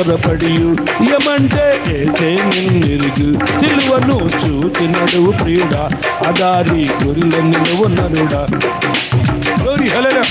తోరపడియు ఏమంటే ఏసే నిన్నెరుగు సిలువను చూచినడు ప్రియుడా అదారి గురిలో నిలువు నరుడా. గ్లోరీ హల్లెలూయా.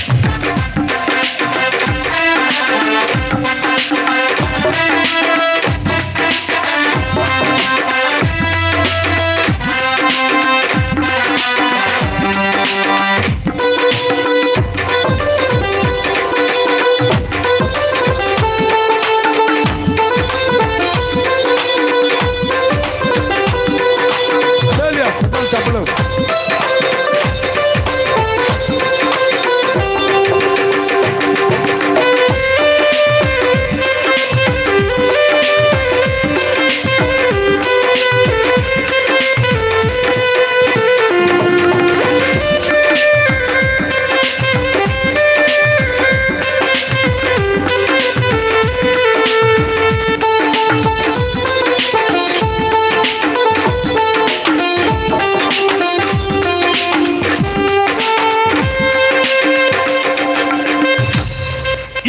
చెప్పలేం.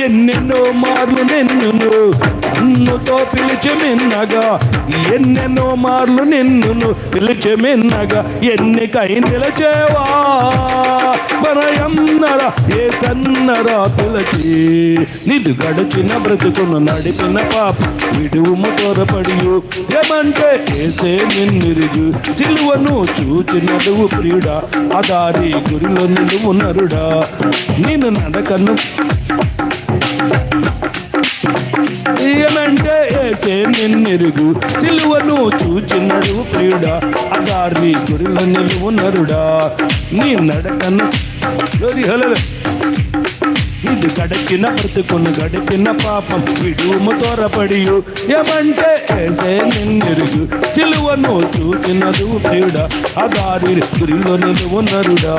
ఎన్నెన్నో మార్లు నిన్నుతో పిలిచెమిన్నగా ఎన్నెన్నో మార్లు నిన్ను పిలిచెమిన్నగా ఎన్నికై నిలచేవా మనయన్నరా ఏ సన్నరా పిలచి నిన్ను గడిచిన బ్రతుకును నడిపిన పాప విడుము తోరపడియు ఏమంటే ఏసే నిన్నెరుగు సిలువను చూచినడు ప్రియుడా అదారి గురిలో నిలువు నరుడా. నిన్ను నడకను ఏమంటే ఏసే నిన్నెరుగు సిలువను చూచినడు ప్రియుడా అదారి గురిలో నిలువు నరుడా. నీ నడకను ఇది గడిచిన బ్రతుకును గడిపిన పాపం విడుము తోరపడియు ఏమంటే ఏసే నిన్నెరుగు సిలువను చూచినడు ప్రియుడా అదారి గురిలో నిలువు నరుడా.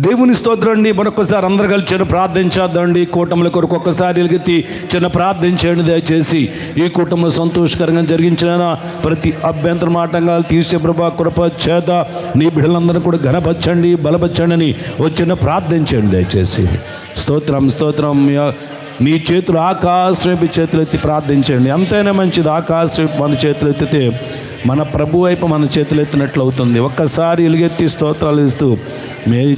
దేవుని స్తోత్రండి. మరొకసారి అందరు కలిసి చిన్న ప్రార్థించేద్దండి. కూటముల కొరకు ఒక్కసారి ఎలుగెత్తి చిన్న ప్రార్థించండి. దయచేసి ఈ కూటములు సంతోషకరంగా జరిగించిన ప్రతి అభ్యంతరం ఆటంకాలు తీసే ప్రభా కృప చేత నీ బిడ్డలందరూ కూడా ఘనపరచండి, బలపరచండి అని వచ్చిన ప్రార్థించండి. దయచేసి స్తోత్రం స్తోత్రం. నీ చేతులు ఆకాశవైపు చేతులు ఎత్తి ప్రార్థించండి. ఎంతైనా మంచిది. ఆకాశవైపు మన చేతులు ఎత్తితే మన ప్రభు వైపు మన చేతులు ఎత్తినట్లు అవుతుంది. ఒక్కసారి ఎలుగెత్తి స్తోత్రాలు ఇస్తూ మే